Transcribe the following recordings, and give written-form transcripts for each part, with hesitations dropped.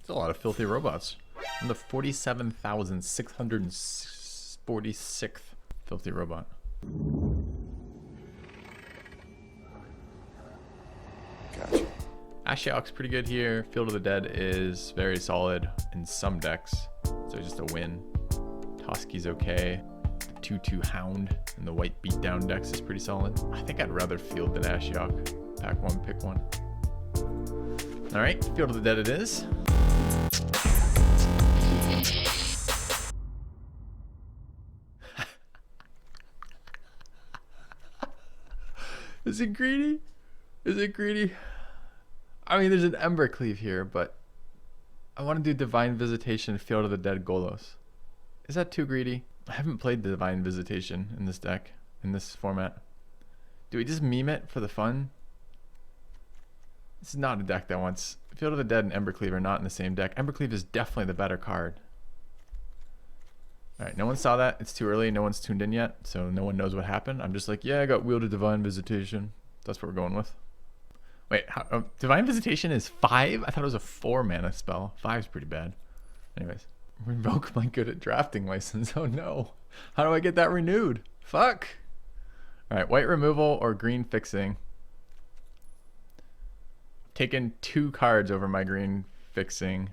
There's a lot of filthy robots. I'm the 47,646th filthy robot. Gotcha. Ashiok's pretty good here. Field of the Dead is very solid in some decks, so just a win. Toski's okay. The 2/2 Hound and the white beatdown decks is pretty solid. I think I'd rather Field than Ashiok. Pack one, pick one. All right, Field of the Dead it is. Is it greedy? Is it greedy? I mean, there's an Embercleave here, but I want to do Divine Visitation, Field of the Dead, Golos. Is that too greedy? I haven't played the Divine Visitation in this deck, in this format. Do we just meme it for the fun? This is not a deck that wants... Field of the Dead and Embercleave are not in the same deck. Embercleave is definitely the better card. Alright, no one saw that. It's too early. No one's tuned in yet, so no one knows what happened. I'm just like, yeah, I got wielded Divine Visitation. That's what we're going with. Wait, Divine Visitation is 5? I thought it was a 4 mana spell. 5 is pretty bad. Anyways, revoke my good at drafting license. Oh no. How do I get that renewed? Fuck. Alright, white removal or green fixing. Taking 2 cards over my green fixing.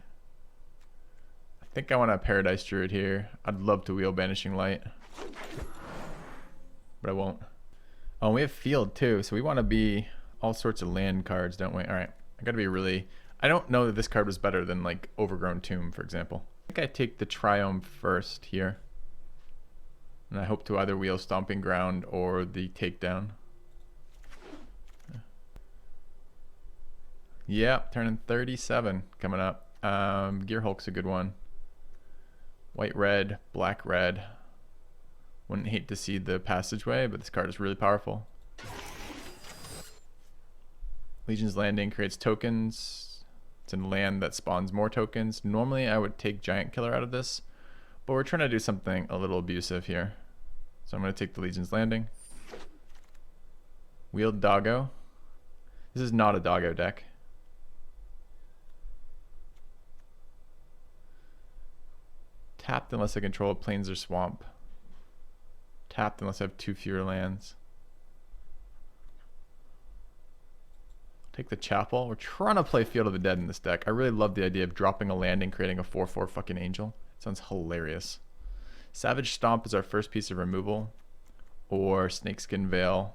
I think I want a Paradise Druid here. I'd love to wheel Banishing Light, but I won't. Oh, we have Field too, so we want to be all sorts of land cards, don't we? All right, I gotta be really... I don't know that this card was better than like Overgrown Tomb, for example. I think I take the Triome first here, and I hope to either wheel Stomping Ground or the Takedown. Yeah, turning 37 coming up. Gear Hulk's a good one. White, red, black, red. Wouldn't hate to see the passageway, but this card is really powerful. Legion's Landing creates tokens. It's a land that spawns more tokens. Normally I would take Giant Killer out of this, but we're trying to do something a little abusive here. So I'm going to take the Legion's Landing. Wield Doggo. This is not a Doggo deck. Tapped unless I control plains or swamp. Tapped unless I have 2 fewer lands. Take the Chapel. We're trying to play Field of the Dead in this deck. I really love the idea of dropping a land and creating a 4/4 fucking angel. It sounds hilarious. Savage Stomp is our first piece of removal. Or Snakeskin Veil.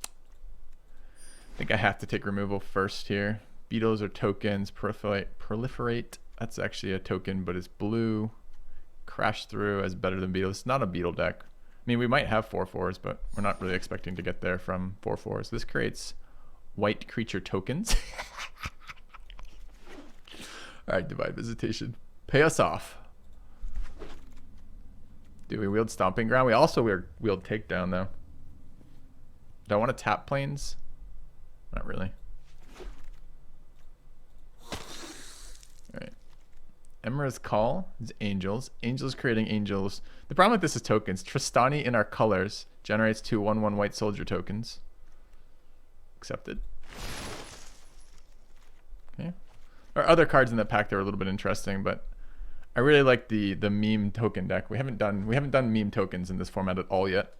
I think I have to take removal first here. Beetles are tokens. Proliferate. That's actually a token, but it's blue. Crash Through as better than Beetles. It's not a Beetle deck. I mean, we might have 4/4s, but we're not really expecting to get there from 4/4s. This creates white creature tokens. Alright, Divine Visitation. Pay us off. Do we wield Stomping Ground? We also wield Takedown, though. Do I want to tap planes? Not really. Alright. Emra's Call is angels. Angels creating angels. The problem with this is tokens. Tristani in our colors generates 2 1/1 white soldier tokens. Accepted. Okay. There are other cards in that pack that are a little bit interesting, but I really like the meme token deck. We haven't done meme tokens in this format at all yet.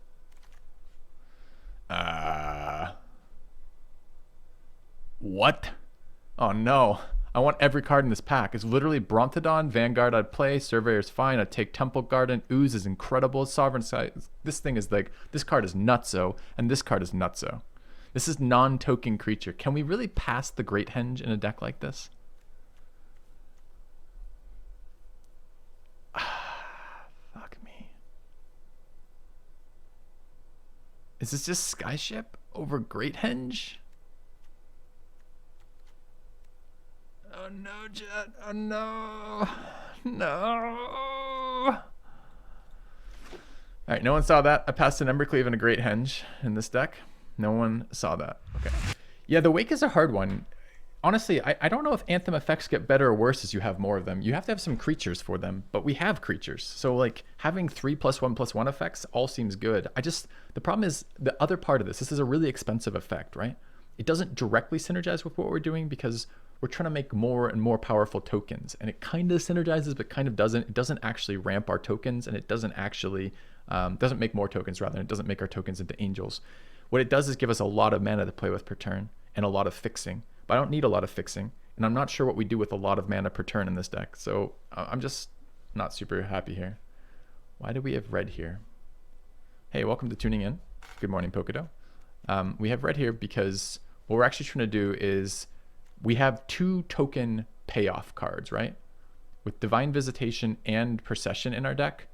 What? Oh no. I want every card in this pack. It's literally Brontodon, Vanguard I'd play, Surveyor's fine, I'd take Temple Garden, Ooze is incredible, Sovereign Sky. This thing is like, this card is nutso, and this card is nutso. This is non-token creature. Can we really pass the Great Henge in a deck like this? Fuck me. Is this just Skyship over Great Henge? Oh no, Jet. Oh no. No. Alright, no one saw that. I passed an Embercleave and a Great Henge in this deck. No one saw that. Okay. Yeah, the Wake is a hard one. Honestly, I don't know if Anthem effects get better or worse as you have more of them. You have to have some creatures for them, but we have creatures. So like having 3+1/+1 effects all seems good. The problem is the other part of this. This is a really expensive effect, right? It doesn't directly synergize with what we're doing because we're trying to make more and more powerful tokens, and it kind of synergizes, but kind of doesn't. It doesn't actually ramp our tokens, and it doesn't actually doesn't make more tokens. Rather, it doesn't make our tokens into angels. What it does is give us a lot of mana to play with per turn and a lot of fixing. But I don't need a lot of fixing, and I'm not sure what we do with a lot of mana per turn in this deck. So I'm just not super happy here. Why do we have red here? Hey, welcome to tuning in. Good morning, Pokedo. We have red here because what we're actually trying to do is we have 2 token payoff cards, right? With Divine Visitation and Procession in our deck,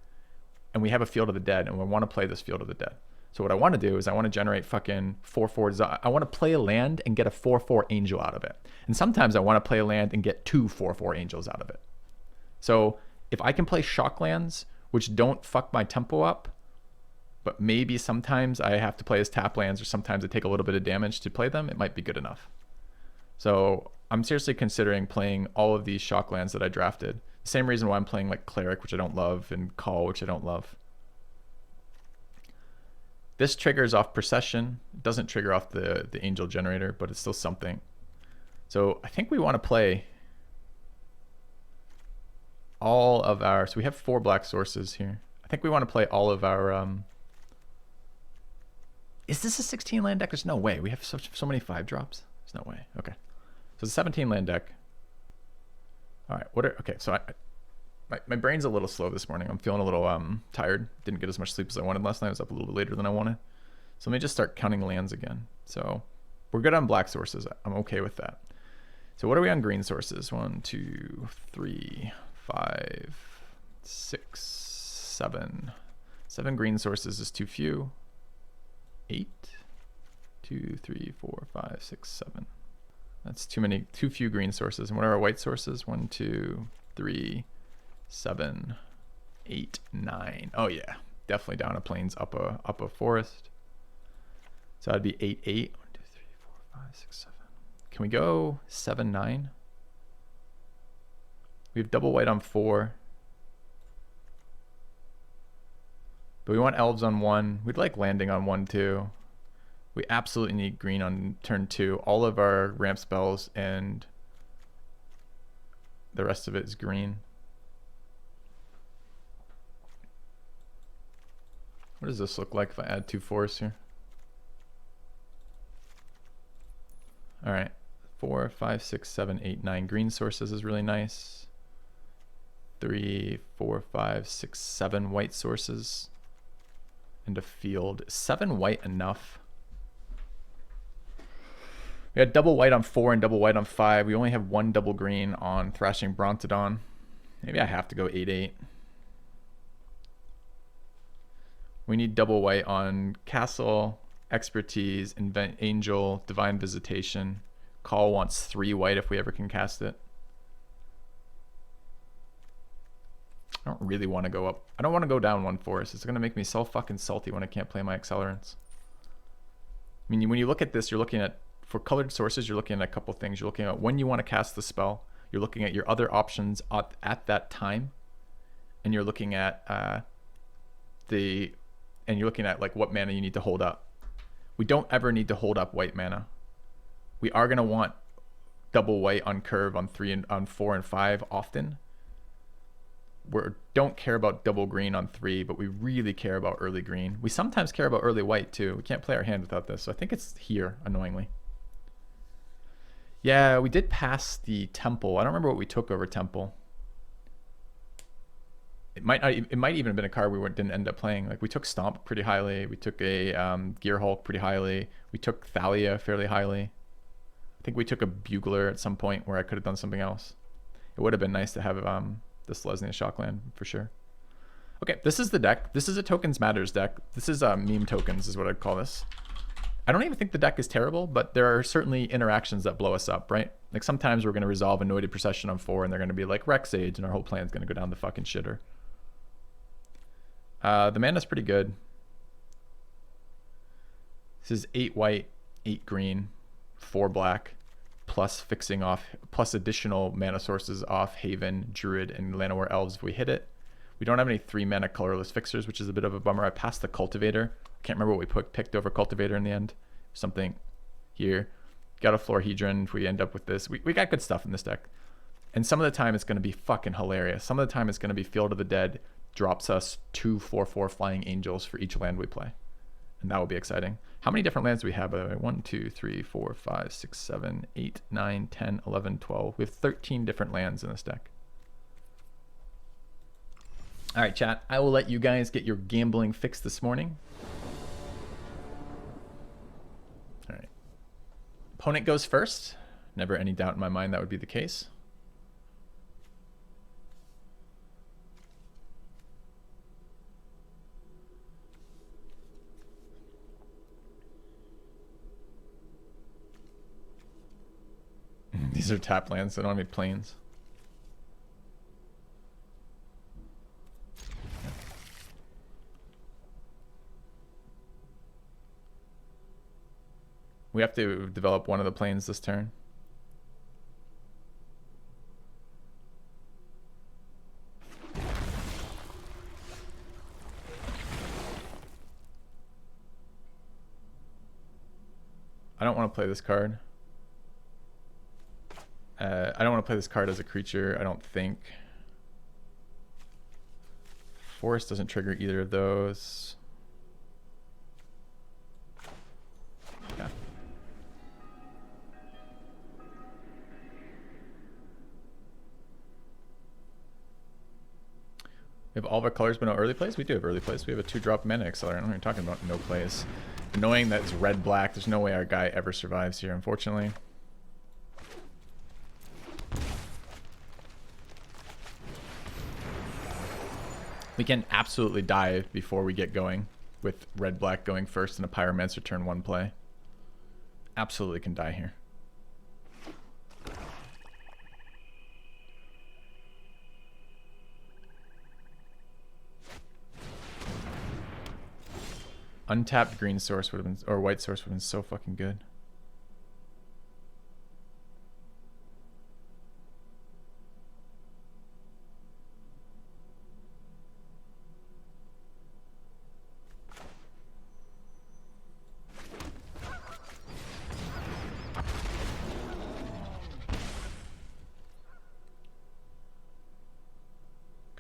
and we have a Field of the Dead, and we want to play this Field of the Dead. So what I want to do is I want to generate fucking 4/4. I want to play a land and get a 4/4 angel out of it. And sometimes I want to play a land and get 2 4/4 angels out of it. So if I can play shock lands, which don't fuck my tempo up, but maybe sometimes I have to play as tap lands, or sometimes I take a little bit of damage to play them, it might be good enough. So I'm seriously considering playing all of these shock lands that I drafted. The same reason why I'm playing like Cleric, which I don't love, and Call, which I don't love. This triggers off Procession. It doesn't trigger off the Angel Generator, but it's still something. So I think we want to play all of our... So we have 4 black sources here. I think we want to play all of our... Is this a 16 land deck? There's no way. We have so many 5-drops. There's no way. Okay. So it's a 17 land deck. All right. Okay, so my brain's a little slow this morning. I'm feeling a little tired. Didn't get as much sleep as I wanted last night. I was up a little bit later than I wanted. So let me just start counting lands again. So we're good on black sources. I'm okay with that. So what are we on green sources? 1, 2, 3, 5, 6, 7. 7 green sources is too few. 8, 2, 3, 4, 5, 6, 7. That's too few green sources. And what are our white sources? 1, 2, 3, 7, 8, 9. Oh yeah, definitely down a plains, up a forest. So that'd be 8, 8. 1, 2, 3, 4, 5, 6, 7. Can we go 7, 9? We have double white on 4. But we want elves on 1. We'd like landing on 1 too. We absolutely need green on turn 2. All of our ramp spells and the rest of it is green. What does this look like if I add 2 forests here? All right, 4, 5, 6, 7, 8, 9 green sources is really nice. 3, 4, 5, 6, 7 white sources. And a field. 7 white enough? We had double white on 4 and double white on 5. We only have 1 double green on Thrashing Brontodon. Maybe I have to go 8, 8. We need double white on Castle, Expertise, Invent Angel, Divine Visitation. Call wants 3 white if we ever can cast it. I don't really want to go up. I don't want to go down 1 forest. It's going to make me so fucking salty when I can't play my accelerants. I mean, when you look at this, you're looking at, for colored sources, you're looking at a couple things. You're looking at when you want to cast the spell. You're looking at your other options at that time. And you're looking at you're looking at like what mana you need to hold up. We don't ever need to hold up white mana. We are going to want double white on curve on 3 and on 4 and 5 often. We don't care about double green on 3, but we really care about early green. We sometimes care about early white too. We can't play our hand without this. So I think it's here, annoyingly. Yeah, we did pass the temple. I don't remember what we took over temple. It might even have been a card we didn't end up playing. Like we took Stomp pretty highly. We took a Gear Hulk pretty highly. We took Thalia fairly highly. I think we took a Bugler at some point where I could have done something else. It would have been nice to have this Lesnia Shockland for sure. Okay, this is the deck. This is a Tokens Matters deck. This is meme tokens is what I'd call this. I don't even think the deck is terrible, but there are certainly interactions that blow us up, right? Like sometimes we're going to resolve Anointed Procession on 4 and they're going to be like Rex Age and our whole plan's going to go down the fucking shitter. The mana's pretty good. This is 8 white, 8 green, 4 black, plus fixing off, plus additional mana sources off Haven, Druid, and Llanowar Elves if we hit it. We don't have any 3 mana colorless fixers, which is a bit of a bummer. I passed the Cultivator. Can't remember what we picked over Cultivator in the end. Something here. Got a Florhedron if we end up with this. We got good stuff in this deck. And some of the time it's going to be fucking hilarious. Some of the time it's going to be Field of the Dead drops us 2 4/4 Flying Angels for each land we play. And that will be exciting. How many different lands do we have, by the way? 1, 2, 3, 4, 5, 6, 7, 8, 9, 10, 11, 12. We have 13 different lands in this deck. All right, chat. I will let you guys get your gambling fix this morning. All right. Opponent goes first. Never any doubt in my mind that would be the case. These are tap lands, so I don't have any planes. We have to develop one of the planes this turn. I don't want to play this card. I don't want to play this card as a creature, I don't think. Forest doesn't trigger either of those. Yeah. We have all of our colors but no early plays? We do have early plays. We have a 2-drop mana accelerant. I'm not even talking about no plays. Knowing that it's red-black, there's no way our guy ever survives here, unfortunately. We can absolutely die before we get going with red-black going first and a Pyromancer turn 1 play. Absolutely can die here. Untapped green source would have been, or white source would have been so fucking good.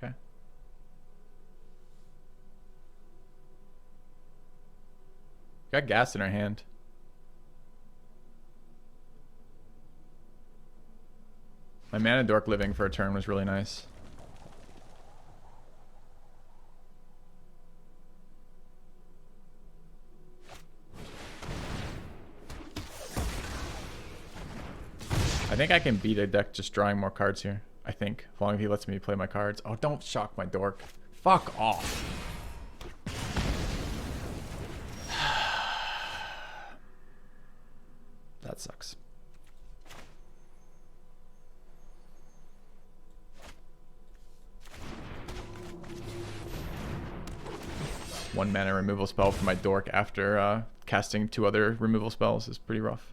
Okay. Got gas in our hand. My Mana Dork living for a turn was really nice. I think I can beat a deck just drawing more cards here. I think, as long as he lets me play my cards. Oh, don't shock my Dork. Fuck off. That sucks. One mana removal spell for my Dork after casting 2 other removal spells is pretty rough.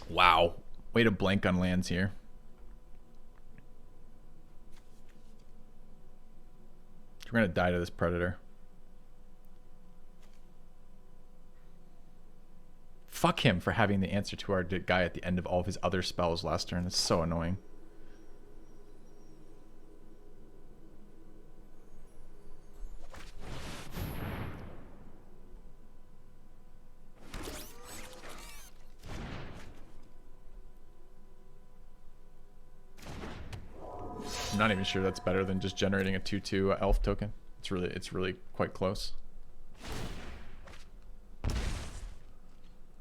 Wow. Way to blank on lands here. We're going to die to this Predator. Fuck him for having the answer to our guy at the end of all of his other spells last turn. It's so annoying. I'm not even sure that's better than just generating a 2/2 elf token. It's really quite close. All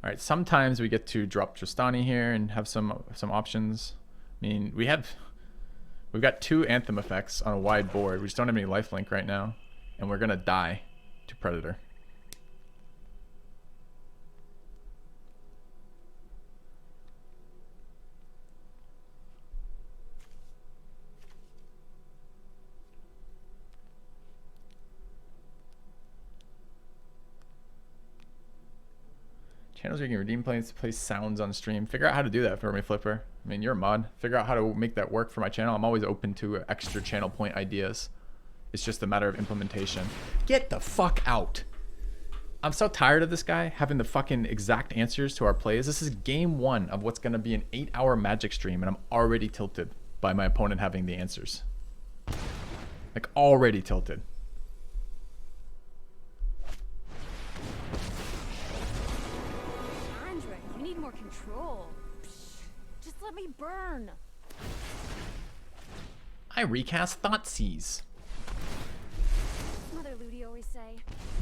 right, sometimes we get to drop Tristani here and have some options. I mean, we've got 2 Anthem effects on a wide board. We just don't have any lifelink right now, and we're gonna die to Predator. Channels where you can redeem points, play sounds on stream. Figure out how to do that for me, Flipper. I mean, you're a mod. Figure out how to make that work for my channel. I'm always open to extra channel point ideas. It's just a matter of implementation. Get the fuck out. I'm so tired of this guy having the fucking exact answers to our plays. This is game 1 of what's going to be an 8-hour Magic stream, and I'm already tilted by my opponent having the answers. Like, already tilted. Andre, you need more control. Just let me burn. I recast Thoughtseize. Mother Ludi always say,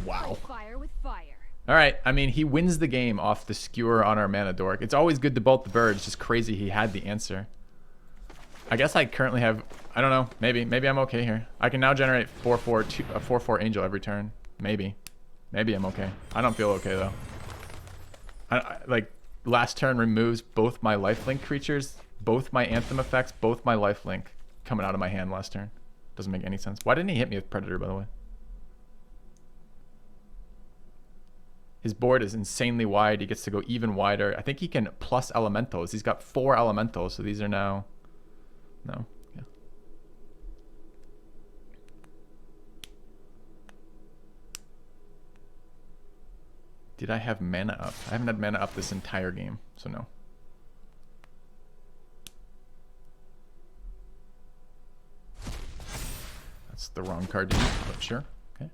Wow. fight fire with fire. All right. I mean, he wins the game off the skewer on our mana dork. It's always good to bolt the bird. It's just crazy he had the answer. I guess I currently have, I don't know, maybe I'm okay here. I can now generate 4/4 angel every turn. Maybe I'm okay. I don't feel okay though. Like last turn removes both my lifelink creatures, both my anthem effects, both my lifelink coming out of my hand last turn. Doesn't make any sense. Why didn't he hit me with Predator, by the way? His board is insanely wide. He gets to go even wider. I think he can plus elementals. He's got 4 elementals, so these are now... No. Yeah. Did I have mana up? I haven't had mana up this entire game, so no. That's the wrong card to use, but sure. Okay.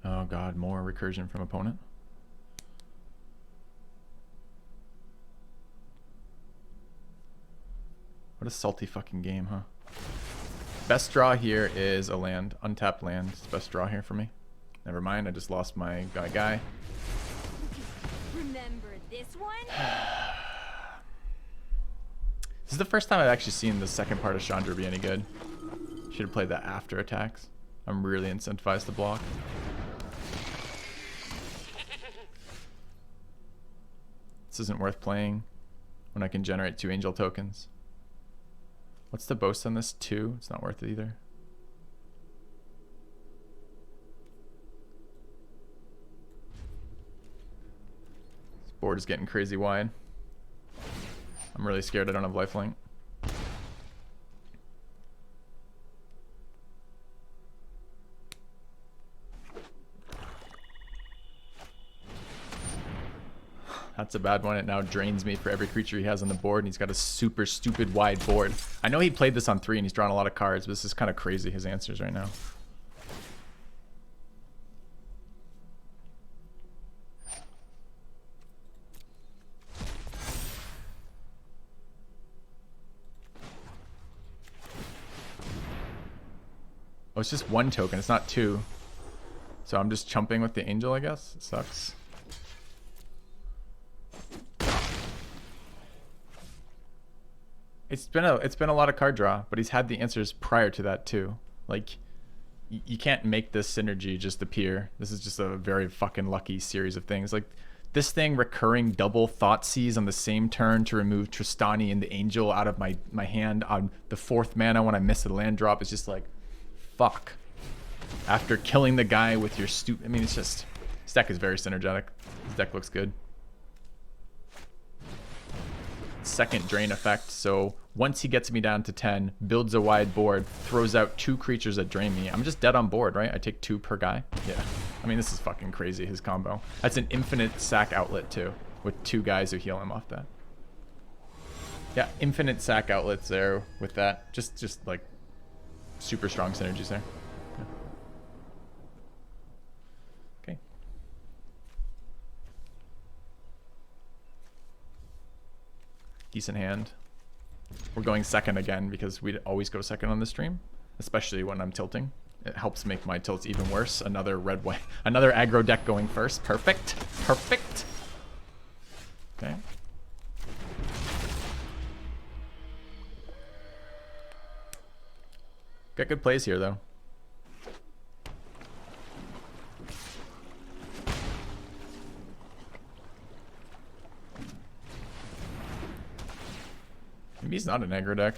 Oh god, more recursion from opponent. What a salty fucking game, huh? Best draw here is a land. Untapped land. It's the best draw here for me. Never mind, I just lost my guy. Remember this one? This is the first time I've actually seen the second part of Chandra be any good. Should have played that after attacks. I'm really incentivized to block. This isn't worth playing when I can generate 2 angel tokens. What's the boast on this? 2? It's not worth it either. This board is getting crazy wide. I'm really scared I don't have lifelink. That's a bad one. It now drains me for every creature he has on the board, and he's got a super stupid wide board. I know he played this on 3 and he's drawn a lot of cards, but this is kind of crazy, his answers right now. Oh, it's just 1 token. It's not 2. So I'm just chumping with the angel, I guess. It sucks. It's been a lot of card draw, but he's had the answers prior to that too. Like, you can't make this synergy just appear. This is just a very fucking lucky series of things. Like, this thing recurring double Thoughtseize on the same turn to remove Tristani and the angel out of my hand on the 4th mana when I miss a land drop is just like, fuck. After killing the guy with your I mean, it's just, this deck is very synergetic. This deck looks good. Second drain effect, so once he gets me down to 10, builds a wide board, throws out 2 creatures that drain me. I'm just dead on board, right? I take 2 per guy. Yeah. I mean, this is fucking crazy, his combo. That's an infinite sack outlet too, with 2 guys who heal him off that. Yeah, infinite sack outlets there with that. Just like super strong synergies there. Yeah. Okay. Decent hand. We're going second again because we always go second on the stream, especially when I'm tilting. It helps make my tilts even worse. Another red white, another aggro deck going first. Perfect. Perfect. Okay. Got good plays here though. Maybe he's not an aggro deck.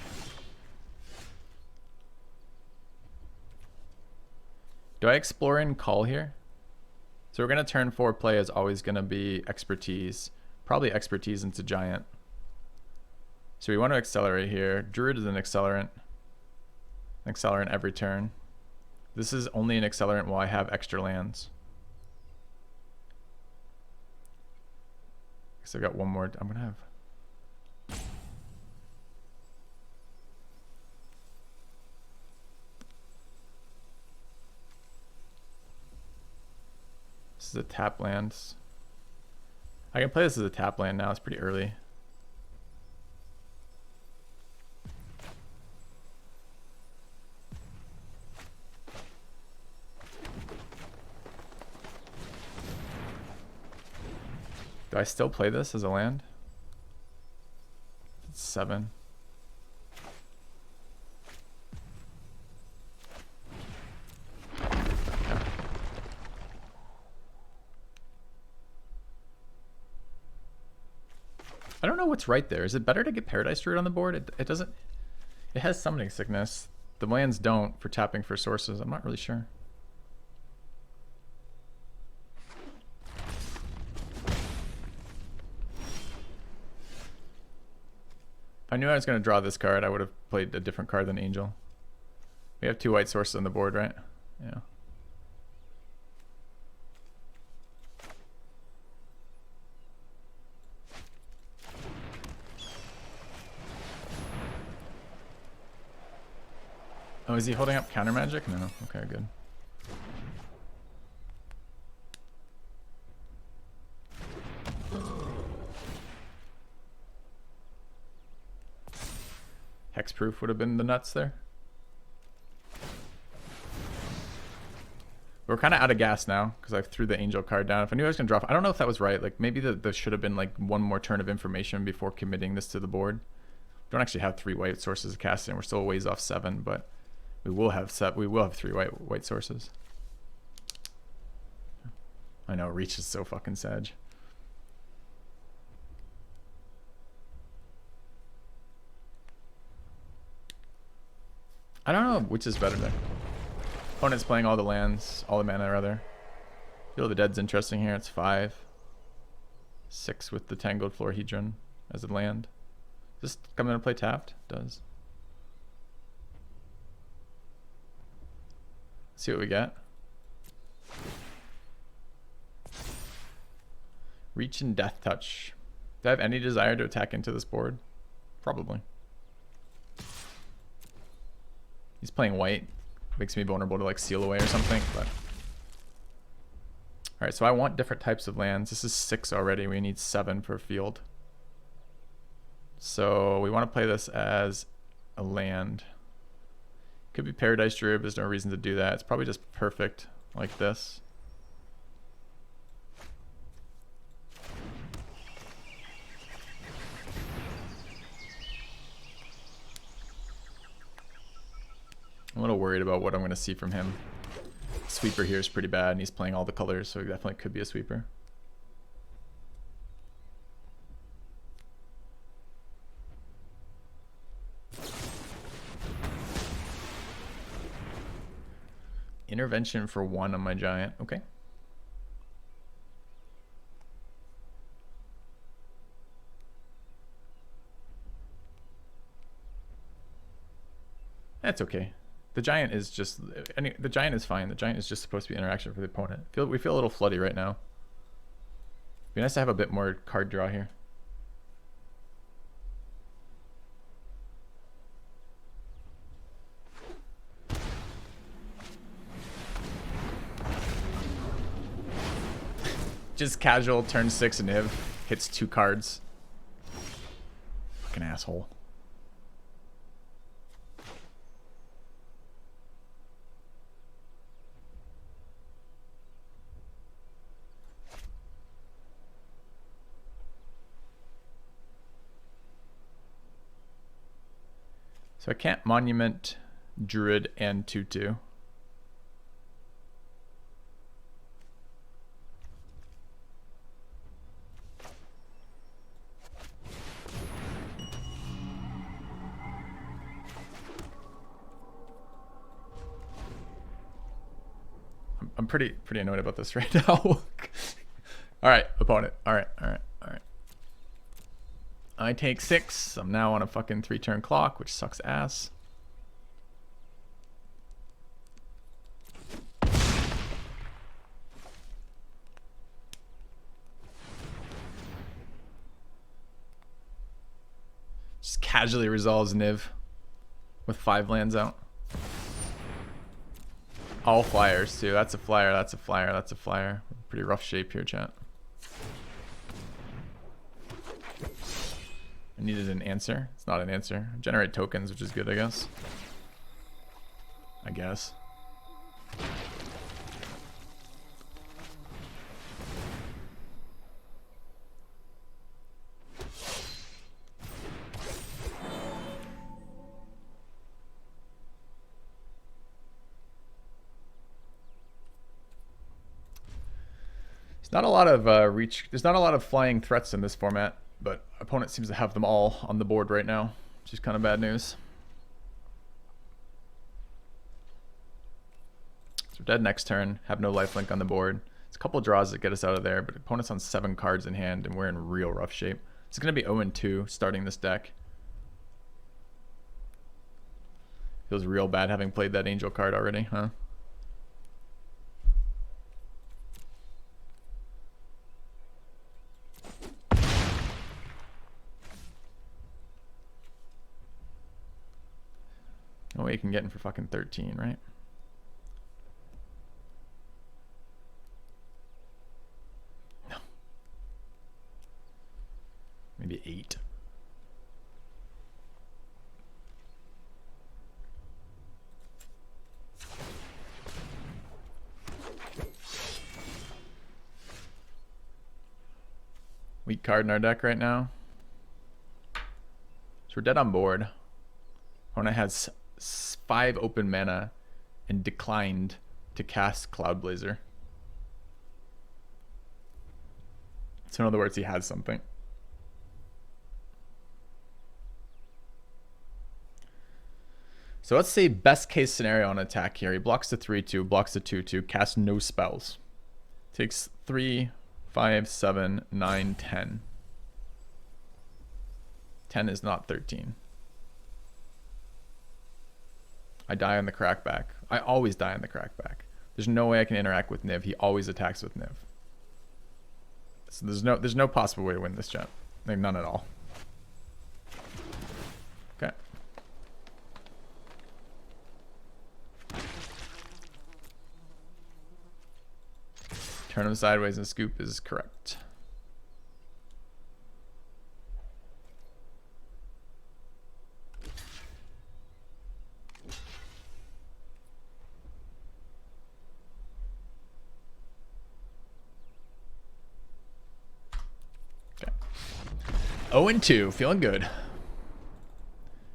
Do I explore and call here? So we're going to turn 4 play is always going to be expertise. Probably expertise into giant. So we want to accelerate here. Druid is an accelerant. Accelerant every turn. This is only an accelerant while I have extra lands. Guess I've got one more. I'm going to have... This is a tap land. I can play this as a tap land now. It's pretty early. Do I still play this as a land? It's 7. I don't know what's right there. Is it better to get Paradise Druid on the board? It doesn't... It has Summoning Sickness. The lands don't for tapping for sources. I'm not really sure. If I knew I was going to draw this card, I would have played a different card than Angel. We have 2 white sources on the board, right? Yeah. Oh, is he holding up counter magic? No. Okay, good. Hexproof would have been the nuts there. We're kind of out of gas now because I threw the Angel card down. If I knew I was going to drop, I don't know if that was right. Like maybe there should have been like one more turn of information before committing this to the board. We don't actually have 3 white sources of casting. We're still a ways off 7, but we will have 3 white sources. I know Reach is so fucking sag. I don't know which is better there. Opponent's playing all the lands, all the mana rather. Field of the Dead's interesting here. It's 5. 6 with the Tangled Florhedron as a land. Does this come into play tapped? It does. See what we get. Reach and Death Touch. Do I have any desire to attack into this board? Probably. He's playing white. Makes me vulnerable to like Seal Away or something, but... Alright, so I want different types of lands. This is 6 already. We need 7 per field. So we want to play this as a land. Could be Paradise Druid, but there's no reason to do that. It's probably just perfect like this. I'm a little worried about what I'm going to see from him. Sweeper here is pretty bad, and he's playing all the colors, so he definitely could be a sweeper. Intervention for 1 on my giant. Okay. That's okay. The giant is just... the giant is fine. The giant is just supposed to be interaction for the opponent. We feel a little floody right now. It'd be nice to have a bit more card draw here. Just casual turn 6 and Niv hits 2 cards. Fucking asshole. So I can't Monument, Druid, and 2/2. I'm pretty annoyed about this right now. All right, opponent. All right. I take 6. I'm now on a fucking 3-turn clock, which sucks ass. Just casually resolves Niv with 5 lands out. All flyers too. That's a flyer, that's a flyer, that's a flyer. Pretty rough shape here, chat. I needed an answer. It's not an answer. Generate tokens, which is good, I guess. There's not a lot of There's not a lot of flying threats in this format, but opponent seems to have them all on the board right now, which is kind of bad news. So we're dead next turn. Have no lifelink on the board. It's a couple draws that get us out of there, but opponent's on 7 cards in hand, and we're in real rough shape. It's going to be 0-2 starting this deck. Feels real bad having played that angel card already, huh? No way you can get in for fucking 13, right? No. Maybe 8. Weak card in our deck right now. So we're dead on board. Opponent has 5 open mana and declined to cast Cloud Blazer. So in other words, he has something. So let's say best case scenario on attack here. He blocks the 3/2, blocks the 2/2, casts no spells. Takes 3, 5, 7, 9, 10. 10 is not 13. I die on the crackback. I always die on the crackback. There's no way I can interact with Niv. He always attacks with Niv. So there's no possible way to win this chat. Like, none at all. Okay. Turn him sideways and scoop is correct. Okay. 0-2, feeling good.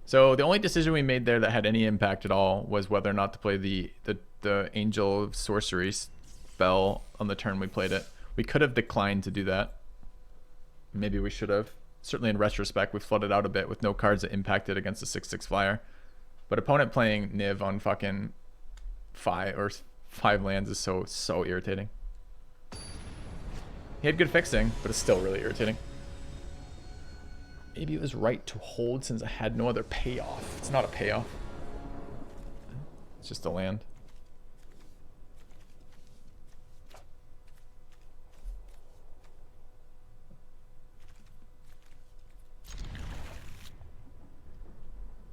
So the only decision we made there that had any impact at all was whether or not to play the Angel of Sorcery spell on the turn we played it. We could have declined to do that. Maybe we should have. Certainly in retrospect, we flooded out a bit with no cards that impacted against a 6/6 flyer. But opponent playing Niv on fucking 5 lands is so irritating. He had good fixing, but it's still really irritating. Maybe it was right to hold since I had no other payoff. It's not a payoff. It's just a land.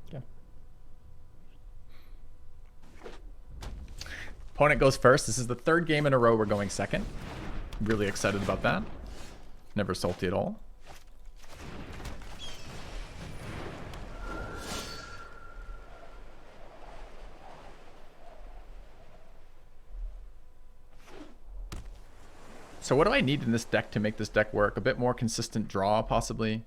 Okay. Opponent goes first. This is the 3rd game in a row we're going second. Really excited about that. Never salty at all. So what do I need in this deck to make this deck work? A bit more consistent draw, possibly.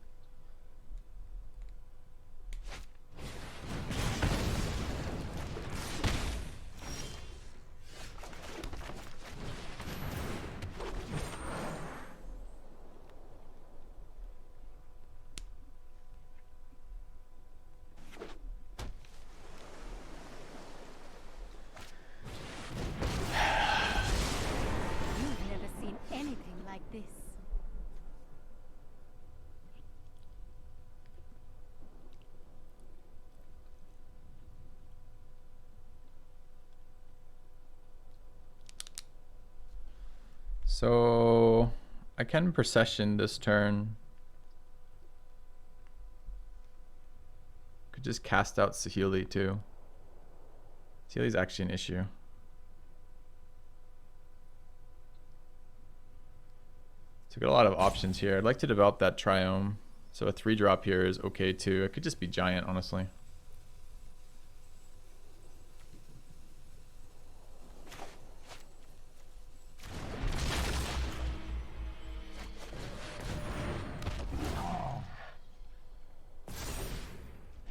So I can procession this turn. Could just cast out Saheeli too. Saheeli's actually an issue. So got a lot of options here. I'd like to develop that Triome. So a 3-drop here is okay too. It could just be giant, honestly.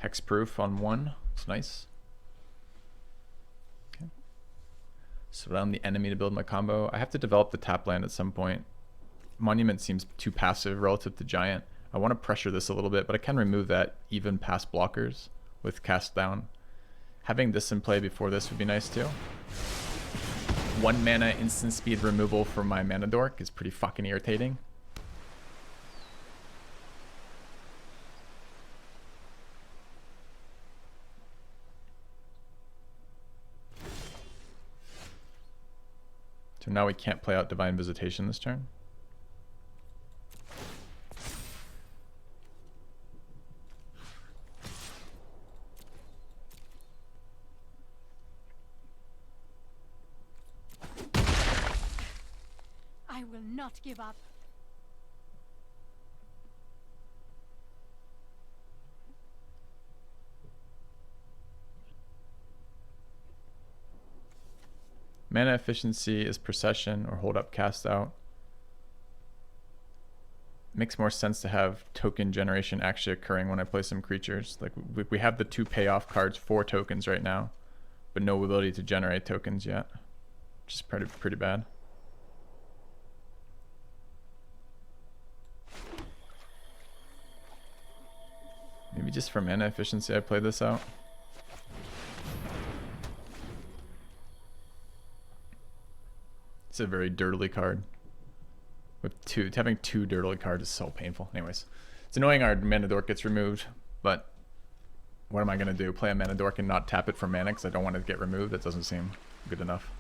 Hexproof on 1. It's nice. Okay. Surround the enemy to build my combo. I have to develop the tap land at some point. Monument seems too passive relative to giant. I want to pressure this a little bit, but I can remove that even past blockers with cast down. Having this in play before this would be nice too. 1 mana instant speed removal from my mana dork is pretty fucking irritating. So now we can't play out Divine Visitation this turn. I will not give up. Mana efficiency is procession or hold up cast out. Makes more sense to have token generation actually occurring when I play some creatures. Like we have the 2 payoff cards for tokens right now, but no ability to generate tokens yet, which is pretty bad. Maybe just for mana efficiency I play this out. It's a very dirtily card. Having 2 dirtily cards is so painful. Anyways, it's annoying our mana dork gets removed, but what am I gonna do? Play a mana dork and not tap it for mana because I don't want it to get removed? That doesn't seem good enough.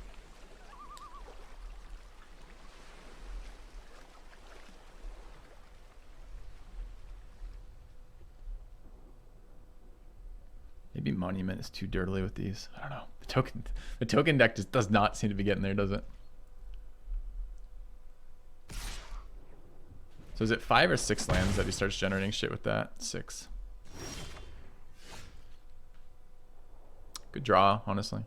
Maybe Monument is too dirtily with these. I don't know. The token deck just does not seem to be getting there, does it? So is it 5 or 6 lands that he starts generating shit with that? 6. Good draw, honestly.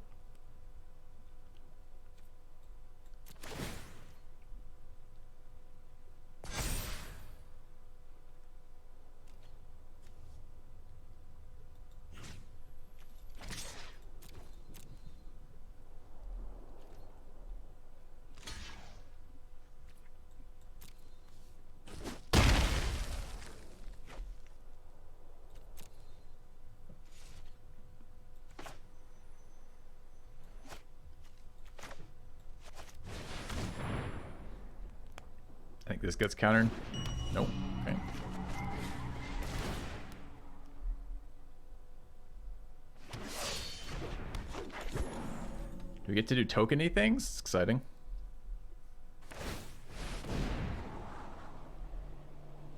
I think this gets countered. Nope. Okay. Do we get to do tokeny things? It's exciting.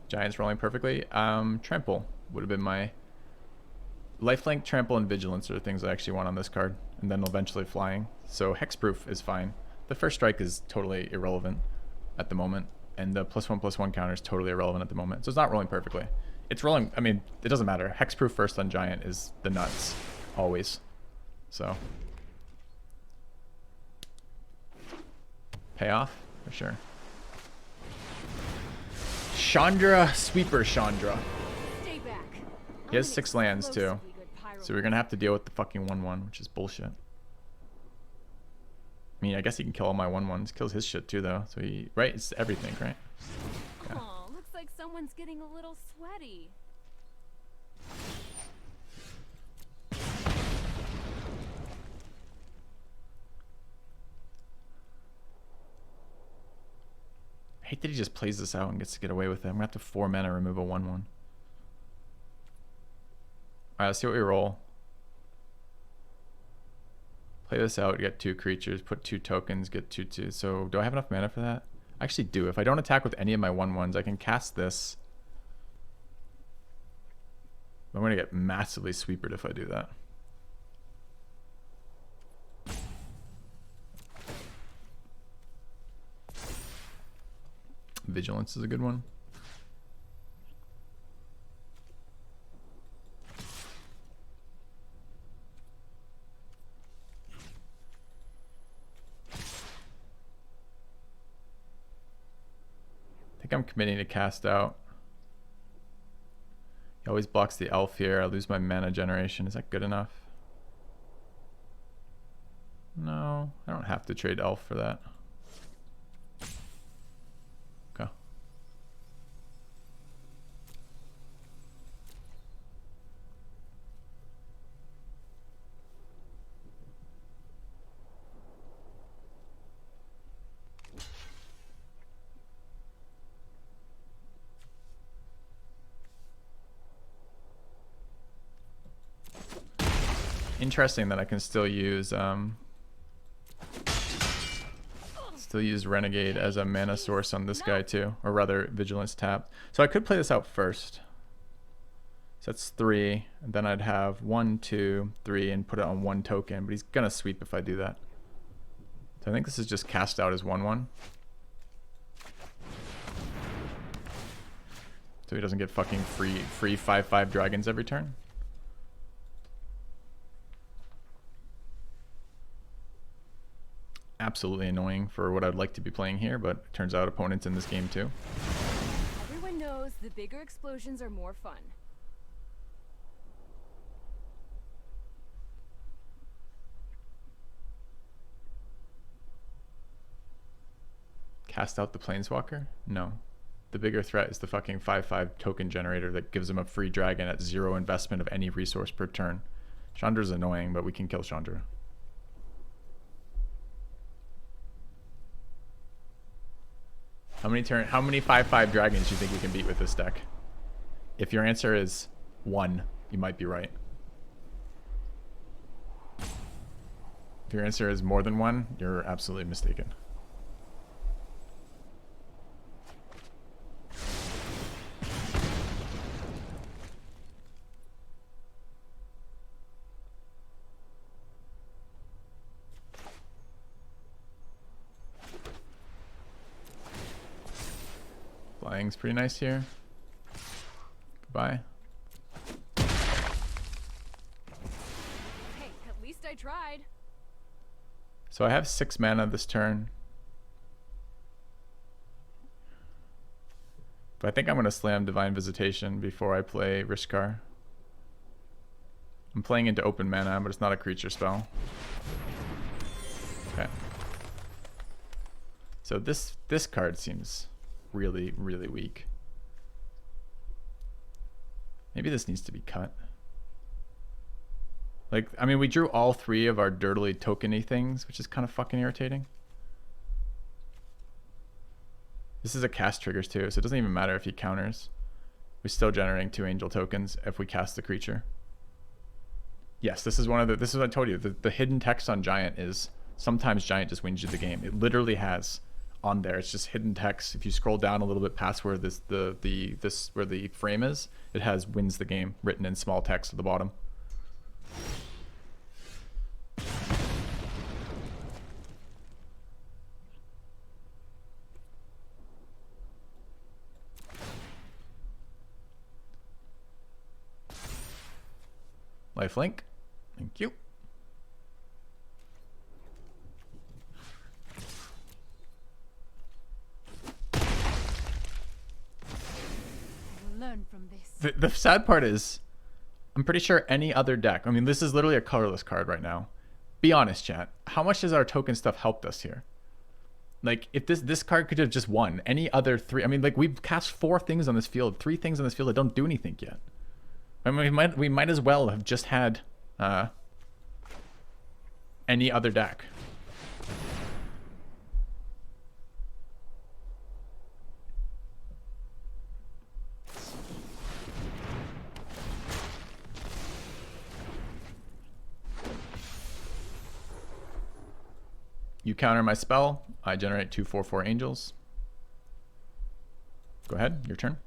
Giants rolling perfectly. Trample would have been my lifelink, trample, and vigilance are the things I actually want on this card, and then eventually flying. So hexproof is fine. The first strike is totally irrelevant at the moment, and the +1/+1 counter is totally irrelevant at the moment. So it's not rolling perfectly. It's rolling. I mean, it doesn't matter. Hexproof first on giant is the nuts, always. So payoff for sure. Chandra, Sweeper Chandra. Stay back. He has 6 lands too. So we're gonna have to deal with the fucking 1/1, which is bullshit. I mean, I guess he can kill all my 1/1s. Kills his shit too though. So he, right? It's everything, right? Yeah. Oh, looks like someone's getting a little sweaty. I hate that he just plays this out and gets to get away with it. I'm gonna have to 4 mana remove a 1/1. Alright, let's see what we roll. Play this out, get 2 creatures, put 2 tokens, get 2/2. So do I have enough mana for that? I actually do. If I don't attack with any of my 1/1s, I can cast this. I'm going to get massively sweepered if I do that. Vigilance is a good one. I think I'm committing to cast out. He always blocks the elf here. I lose my mana generation. Is that good enough? No, I don't have to trade elf for that. Okay. Interesting that I can still use Renegade as a mana source on this guy too, or rather Vigilance tap. So I could play this out first. So that's 3, and then I'd have 1, 2, 3, and put it on 1 token. But he's gonna sweep if I do that. So I think this is just cast out as 1/1. So he doesn't get fucking free 5/5 dragons every turn. Absolutely annoying for what I'd like to be playing here, but it turns out opponents in this game too. Everyone knows the bigger explosions are more fun. Cast out the Planeswalker? No. The bigger threat is the fucking 5/5 token generator that gives him a free dragon at 0 investment of any resource per turn. Chandra's annoying, but we can kill Chandra. How many 5/5 dragons do you think we can beat with this deck? If your answer is 1, you might be right. If your answer is more than 1, you're absolutely mistaken. Flying's pretty nice here. Goodbye. Hey, at least I tried. So I have 6 mana this turn. But I think I'm going to slam Divine Visitation before I play Rishkar. I'm playing into open mana, but it's not a creature spell. Okay. So this card seems really, really weak. Maybe this needs to be cut. Like, I mean, we drew all 3 of our dirtily tokeny things, which is kind of fucking irritating. This is a cast triggers too, so it doesn't even matter if he counters. We're still generating 2 angel tokens if we cast the creature. Yes, this is what I told you. The hidden text on Giant is sometimes Giant just wins you the game. It literally has on there. It's just hidden text. If you scroll down a little bit past where where the frame is, it has wins the game written in small text at the bottom. Lifelink. Thank you. Learn from this. The sad part is, I'm pretty sure any other deck, I mean, this is literally a colorless card right now. Be honest, chat. How much has our token stuff helped us here? Like, if this card could have just won any other 3, I mean, like, we've cast 4 things on this field, 3 things on this field that don't do anything yet. I mean, we might as well have just had any other deck. You counter my spell, I generate 2/4/4 angels. Go ahead, your turn.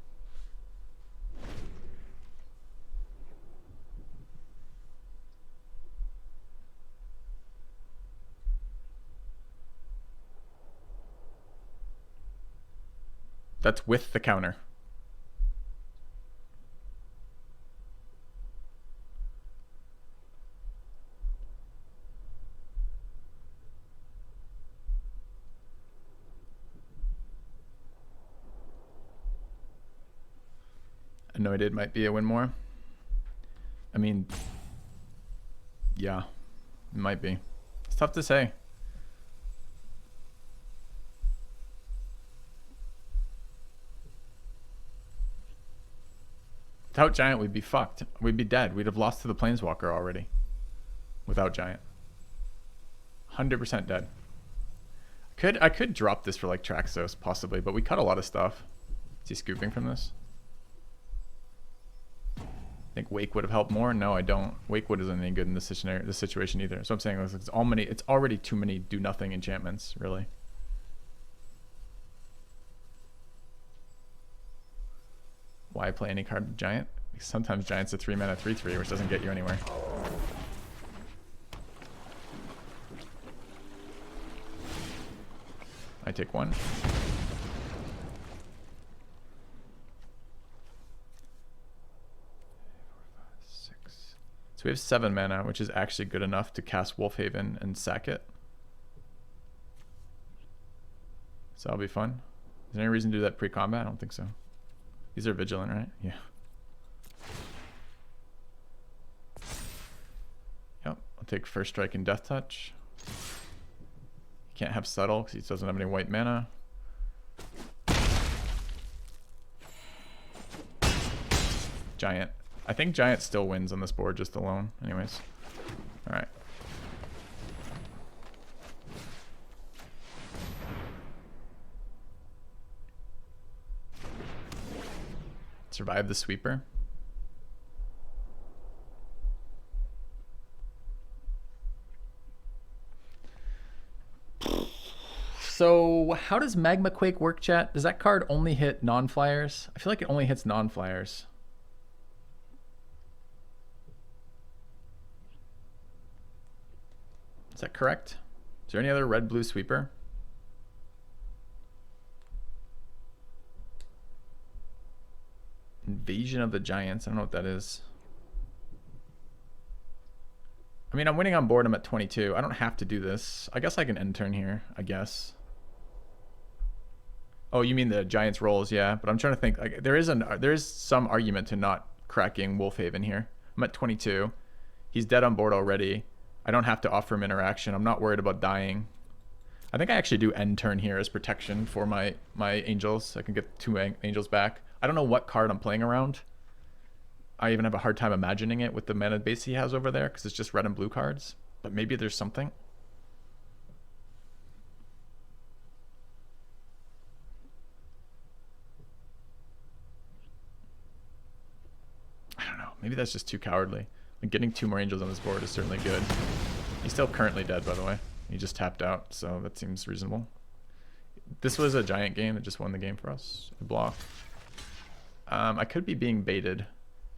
That's with the counter. Annoyed might be a win more. I mean, yeah, it might be. It's tough to say. Without Giant, we'd be fucked. We'd be dead. We'd have lost to the Planeswalker already. Without Giant. 100% dead. I could drop this for like Traxos, possibly, but we cut a lot of stuff. Is he scooping from this? I think Wake would have helped more. No, I don't. Wakewood isn't any good in this situation either. So I'm saying it's already too many do nothing enchantments, really. Why play any card with Giant? Because sometimes Giant's a 3-mana 3/3, which doesn't get you anywhere. I take one. So we have 7 mana, which is actually good enough to cast Wolfhaven and sack it. So that'll be fun. Is there any reason to do that pre-combat? I don't think so. These are vigilant, right? Yeah. Yep. I'll take First Strike and Death Touch. He can't have Subtle because he doesn't have any white mana. Giant. I think Giant still wins on this board just alone. Anyways. Alright. Survive the sweeper. So how does Magma Quake work, chat? Does that card only hit non-flyers? I feel like it only hits non-flyers. Is that correct? Is there any other red-blue sweeper? Invasion of the Giants. I don't know what that is. I mean, I'm winning on board. I'm at 22. I don't have to do this. I guess I can end turn here, I guess. Oh, you mean the Giants rolls? Yeah, but I'm trying to think. Like, there is some argument to not cracking Wolfhaven here. I'm at 22. He's dead on board already. I don't have to offer him interaction. I'm not worried about dying. I think I actually do end turn here as protection for my angels. I can get 2 angels back. I don't know what card I'm playing around. I even have a hard time imagining it with the mana base he has over there because it's just red and blue cards. But maybe there's something. I don't know. Maybe that's just too cowardly. Like, getting 2 more angels on this board is certainly good. He's still currently dead, by the way. He just tapped out, so that seems reasonable. This was a Giant game that just won the game for us. A block. I could be being baited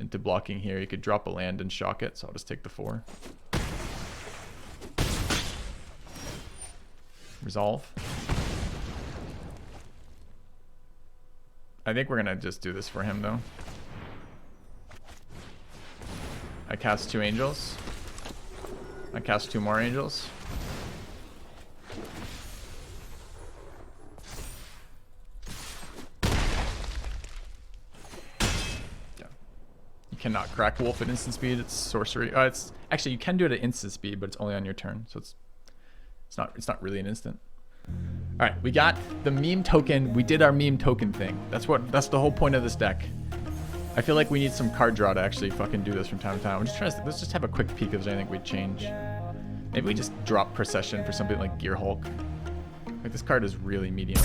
into blocking here. You could drop a land and shock it, so I'll just take the 4. Resolve. I think we're gonna just do this for him though. I cast 2 angels. I cast 2 more angels. Cannot crack Wolf at instant speed. It's sorcery. It's actually, you can do it at instant speed, but it's only on your turn, so it's not really an instant. All right, we got the meme token. We did our meme token thing. That's the whole point of this deck. I feel like we need some card draw to actually fucking do this from time to time. I'm just trying to, let's just have a quick peek if there's anything we'd change. Maybe we just drop Procession for something like Gear Hulk. Like, this card is really medium.